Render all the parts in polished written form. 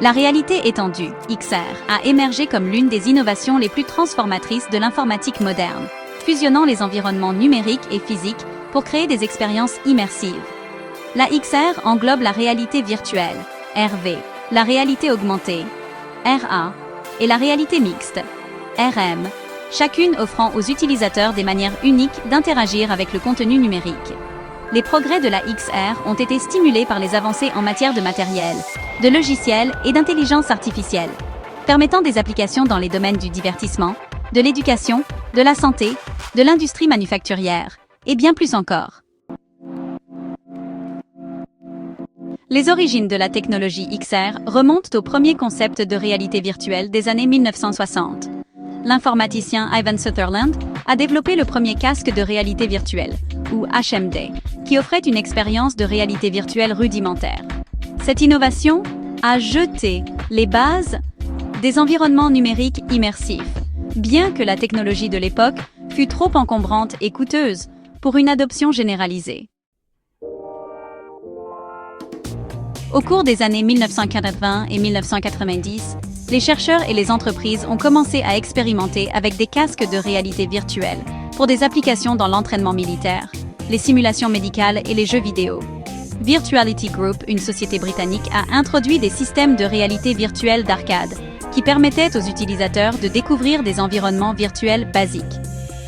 La réalité étendue, XR, a émergé comme l'une des innovations les plus transformatrices de l'informatique moderne, fusionnant les environnements numériques et physiques pour créer des expériences immersives. La XR englobe la réalité virtuelle, RV, la réalité augmentée, RA, et la réalité mixte, RM, chacune offrant aux utilisateurs des manières uniques d'interagir avec le contenu numérique. Les progrès de la XR ont été stimulés par les avancées en matière de matériel, de logiciels et d'intelligence artificielle, permettant des applications dans les domaines du divertissement, de l'éducation, de la santé, de l'industrie manufacturière, et bien plus encore. Les origines de la technologie XR remontent au premier concept de réalité virtuelle des années 1960. L'informaticien Ivan Sutherland a développé le premier casque de réalité virtuelle, ou HMD, qui offrait une expérience de réalité virtuelle rudimentaire. Cette innovation a jeté les bases des environnements numériques immersifs, bien que la technologie de l'époque fût trop encombrante et coûteuse pour une adoption généralisée. Au cours des années 1980 et 1990, les chercheurs et les entreprises ont commencé à expérimenter avec des casques de réalité virtuelle pour des applications dans l'entraînement militaire, les simulations médicales et les jeux vidéo. Virtuality Group, une société britannique, a introduit des systèmes de réalité virtuelle d'arcade qui permettaient aux utilisateurs de découvrir des environnements virtuels basiques.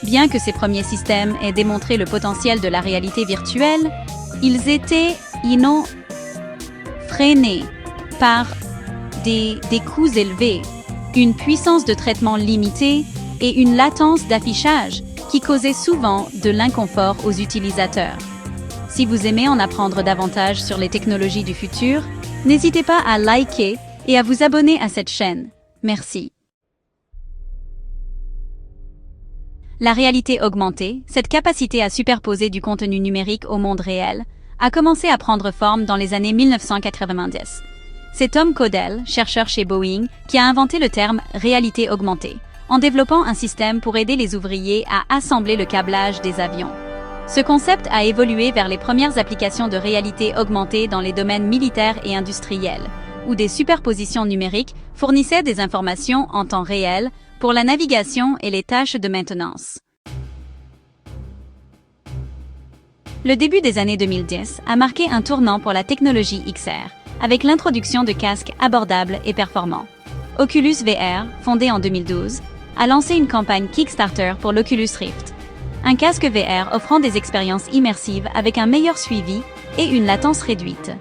Bien que ces premiers systèmes aient démontré le potentiel de la réalité virtuelle, ils étaient freinés par des coûts élevés, une puissance de traitement limitée et une latence d'affichage qui causaient souvent de l'inconfort aux utilisateurs. Si vous aimez en apprendre davantage sur les technologies du futur, n'hésitez pas à liker et à vous abonner à cette chaîne. Merci. La réalité augmentée, cette capacité à superposer du contenu numérique au monde réel, a commencé à prendre forme dans les années 1990. C'est Tom Caudell, chercheur chez Boeing, qui a inventé le terme « réalité augmentée », en développant un système pour aider les ouvriers à assembler le câblage des avions. Ce concept a évolué vers les premières applications de réalité augmentée dans les domaines militaires et industriels, où des superpositions numériques fournissaient des informations en temps réel pour la navigation et les tâches de maintenance. Le début des années 2010 a marqué un tournant pour la technologie XR, avec l'introduction de casques abordables et performants. Oculus VR, fondé en 2012, a lancé une campagne Kickstarter pour l'Oculus Rift. Un casque VR offrant des expériences immersives avec un meilleur suivi et une latence réduite.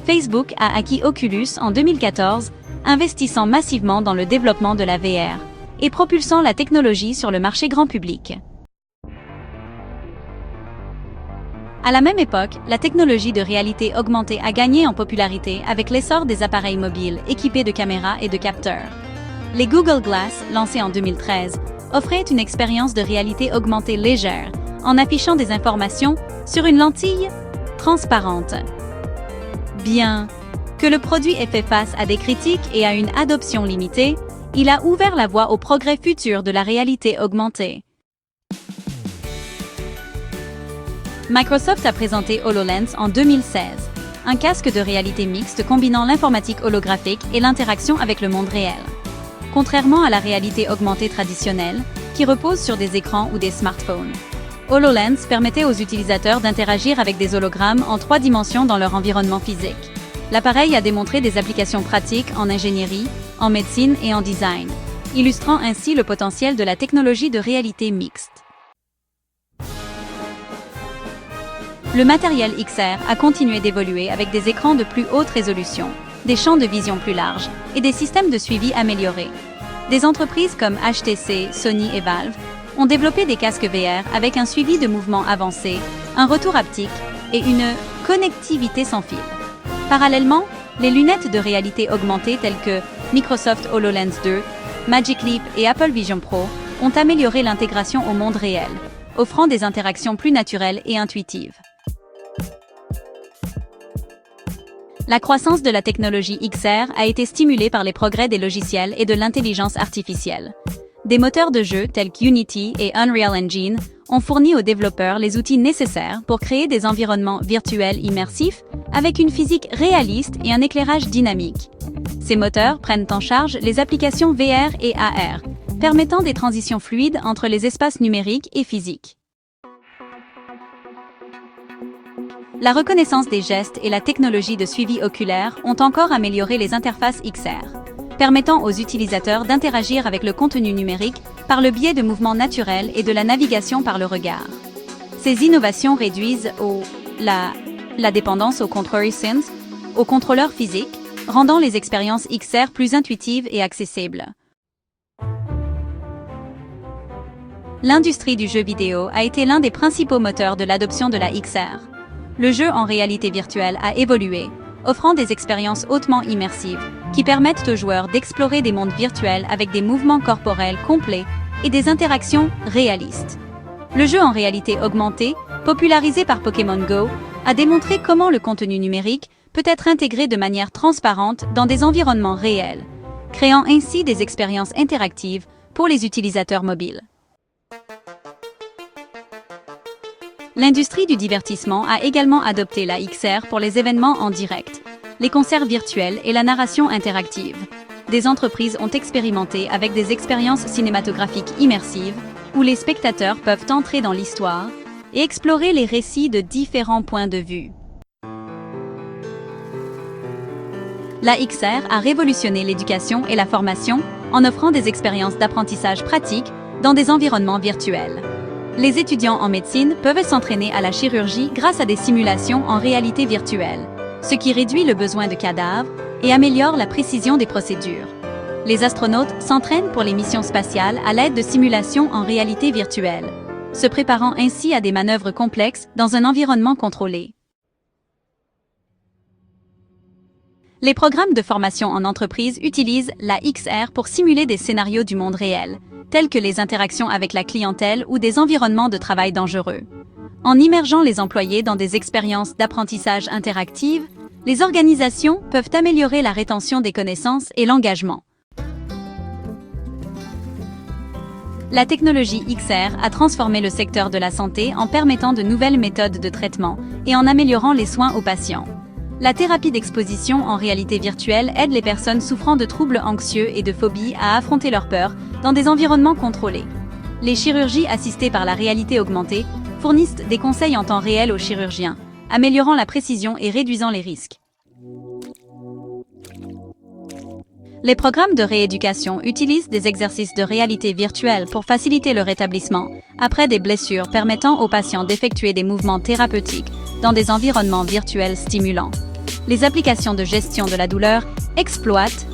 Facebook a acquis Oculus en 2014, investissant massivement dans le développement de la VR et propulsant la technologie sur le marché grand public. À la même époque, la technologie de réalité augmentée a gagné en popularité avec l'essor des appareils mobiles équipés de caméras et de capteurs. Les Google Glass, lancés en 2013, offraient une expérience de réalité augmentée légère, en affichant des informations sur une lentille transparente. Bien que le produit ait fait face à des critiques et à une adoption limitée, il a ouvert la voie au progrès futur de la réalité augmentée. Microsoft a présenté HoloLens en 2016, un casque de réalité mixte combinant l'informatique holographique et l'interaction avec le monde réel. Contrairement à la réalité augmentée traditionnelle, qui repose sur des écrans ou des smartphones, HoloLens permettait aux utilisateurs d'interagir avec des hologrammes en 3 dimensions dans leur environnement physique. L'appareil a démontré des applications pratiques en ingénierie, en médecine et en design, illustrant ainsi le potentiel de la technologie de réalité mixte. Le matériel XR a continué d'évoluer avec des écrans de plus haute résolution, des champs de vision plus larges et des systèmes de suivi améliorés. Des entreprises comme HTC, Sony et Valve ont développé des casques VR avec un suivi de mouvements avancé, un retour haptique et une connectivité sans fil. Parallèlement, les lunettes de réalité augmentée telles que Microsoft HoloLens 2, Magic Leap et Apple Vision Pro ont amélioré l'intégration au monde réel, offrant des interactions plus naturelles et intuitives. La croissance de la technologie XR a été stimulée par les progrès des logiciels et de l'intelligence artificielle. Des moteurs de jeux tels qu'Unity et Unreal Engine ont fourni aux développeurs les outils nécessaires pour créer des environnements virtuels immersifs avec une physique réaliste et un éclairage dynamique. Ces moteurs prennent en charge les applications VR et AR, permettant des transitions fluides entre les espaces numériques et physiques. La reconnaissance des gestes et la technologie de suivi oculaire ont encore amélioré les interfaces XR, permettant aux utilisateurs d'interagir avec le contenu numérique par le biais de mouvements naturels et de la navigation par le regard. Ces innovations réduisent la dépendance aux control sense, aux contrôleurs physiques, rendant les expériences XR plus intuitives et accessibles. L'industrie du jeu vidéo a été l'un des principaux moteurs de l'adoption de la XR. Le jeu en réalité virtuelle a évolué, offrant des expériences hautement immersives qui permettent aux joueurs d'explorer des mondes virtuels avec des mouvements corporels complets et des interactions réalistes. Le jeu en réalité augmentée, popularisé par Pokémon Go, a démontré comment le contenu numérique peut être intégré de manière transparente dans des environnements réels, créant ainsi des expériences interactives pour les utilisateurs mobiles. L'industrie du divertissement a également adopté la XR pour les événements en direct, les concerts virtuels et la narration interactive. Des entreprises ont expérimenté avec des expériences cinématographiques immersives, où les spectateurs peuvent entrer dans l'histoire et explorer les récits de différents points de vue. La XR a révolutionné l'éducation et la formation en offrant des expériences d'apprentissage pratiques dans des environnements virtuels. Les étudiants en médecine peuvent s'entraîner à la chirurgie grâce à des simulations en réalité virtuelle, ce qui réduit le besoin de cadavres et améliore la précision des procédures. Les astronautes s'entraînent pour les missions spatiales à l'aide de simulations en réalité virtuelle, se préparant ainsi à des manœuvres complexes dans un environnement contrôlé. Les programmes de formation en entreprise utilisent la XR pour simuler des scénarios du monde réel, tels que les interactions avec la clientèle ou des environnements de travail dangereux. En immergeant les employés dans des expériences d'apprentissage interactives, les organisations peuvent améliorer la rétention des connaissances et l'engagement. La technologie XR a transformé le secteur de la santé en permettant de nouvelles méthodes de traitement et en améliorant les soins aux patients. La thérapie d'exposition en réalité virtuelle aide les personnes souffrant de troubles anxieux et de phobies à affronter leurs peurs dans des environnements contrôlés. Les chirurgies assistées par la réalité augmentée fournissent des conseils en temps réel aux chirurgiens, améliorant la précision et réduisant les risques. Les programmes de rééducation utilisent des exercices de réalité virtuelle pour faciliter le rétablissement après des blessures, permettant aux patients d'effectuer des mouvements thérapeutiques dans des environnements virtuels stimulants. Les applications de gestion de la douleur exploitent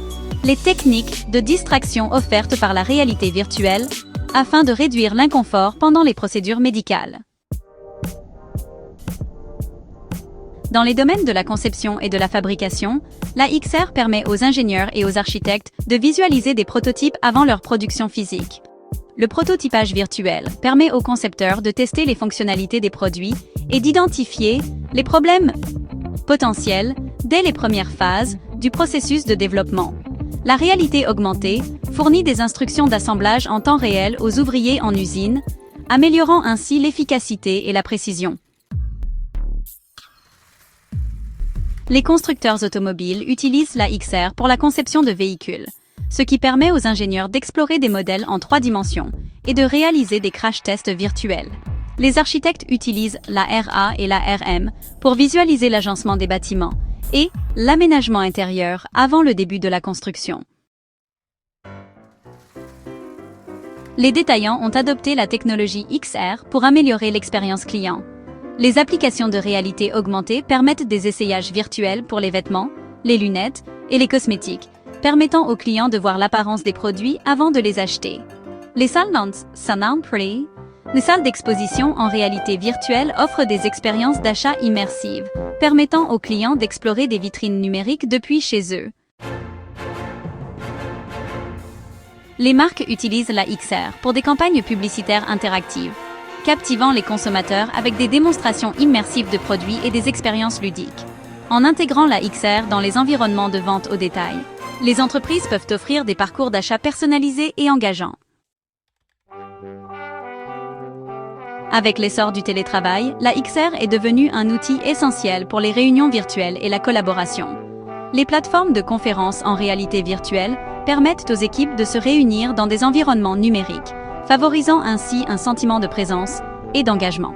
les techniques de distraction offertes par la réalité virtuelle afin de réduire l'inconfort pendant les procédures médicales. Dans les domaines de la conception et de la fabrication, la XR permet aux ingénieurs et aux architectes de visualiser des prototypes avant leur production physique. Le prototypage virtuel permet aux concepteurs de tester les fonctionnalités des produits et d'identifier les problèmes potentiels dès les premières phases du processus de développement. La réalité augmentée fournit des instructions d'assemblage en temps réel aux ouvriers en usine, améliorant ainsi l'efficacité et la précision. Les constructeurs automobiles utilisent la XR pour la conception de véhicules, ce qui permet aux ingénieurs d'explorer des modèles en 3 dimensions et de réaliser des crash tests virtuels. Les architectes utilisent la RA et la RM pour visualiser l'agencement des bâtiments et l'aménagement intérieur avant le début de la construction. Les détaillants ont adopté la technologie XR pour améliorer l'expérience client. Les applications de réalité augmentée permettent des essayages virtuels pour les vêtements, les lunettes et les cosmétiques, permettant aux clients de voir l'apparence des produits avant de les acheter. Les salles d'exposition en réalité virtuelle offrent des expériences d'achat immersives, permettant aux clients d'explorer des vitrines numériques depuis chez eux. Les marques utilisent la XR pour des campagnes publicitaires interactives, captivant les consommateurs avec des démonstrations immersives de produits et des expériences ludiques. En intégrant la XR dans les environnements de vente au détail, les entreprises peuvent offrir des parcours d'achat personnalisés et engageants. Avec l'essor du télétravail, la XR est devenue un outil essentiel pour les réunions virtuelles et la collaboration. Les plateformes de conférences en réalité virtuelle permettent aux équipes de se réunir dans des environnements numériques, favorisant ainsi un sentiment de présence et d'engagement.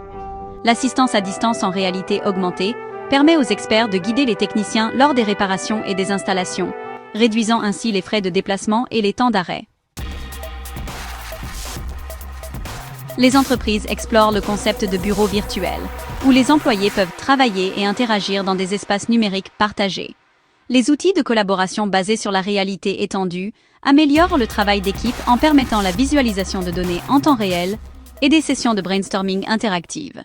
L'assistance à distance en réalité augmentée permet aux experts de guider les techniciens lors des réparations et des installations, réduisant ainsi les frais de déplacement et les temps d'arrêt. Les entreprises explorent le concept de bureau virtuel, où les employés peuvent travailler et interagir dans des espaces numériques partagés. Les outils de collaboration basés sur la réalité étendue améliorent le travail d'équipe en permettant la visualisation de données en temps réel et des sessions de brainstorming interactives.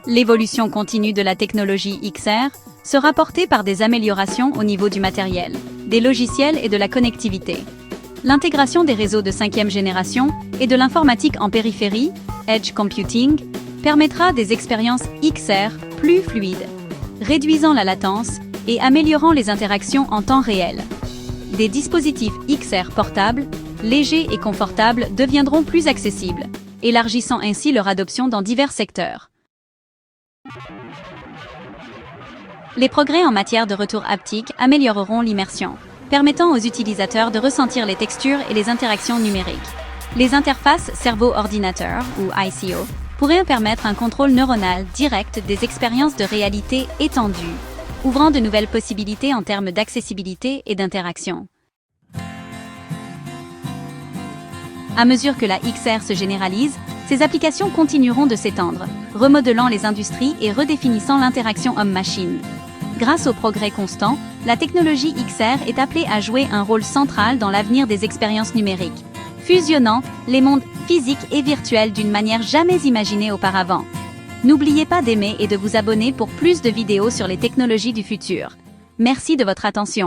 L'évolution continue de la technologie XR sera portée par des améliorations au niveau du matériel, des logiciels et de la connectivité. L'intégration des réseaux de 5e génération et de l'informatique en périphérie, Edge Computing, permettra des expériences XR plus fluides, réduisant la latence et améliorant les interactions en temps réel. Des dispositifs XR portables, légers et confortables deviendront plus accessibles, élargissant ainsi leur adoption dans divers secteurs. Les progrès en matière de retour haptique amélioreront l'immersion, permettant aux utilisateurs de ressentir les textures et les interactions numériques. Les interfaces cerveau-ordinateur, ou ICO, pourraient permettre un contrôle neuronal direct des expériences de réalité étendue, ouvrant de nouvelles possibilités en termes d'accessibilité et d'interaction. À mesure que la XR se généralise, ces applications continueront de s'étendre, remodelant les industries et redéfinissant l'interaction homme-machine. Grâce au progrès constant, la technologie XR est appelée à jouer un rôle central dans l'avenir des expériences numériques, fusionnant les mondes physiques et virtuels d'une manière jamais imaginée auparavant. N'oubliez pas d'aimer et de vous abonner pour plus de vidéos sur les technologies du futur. Merci de votre attention.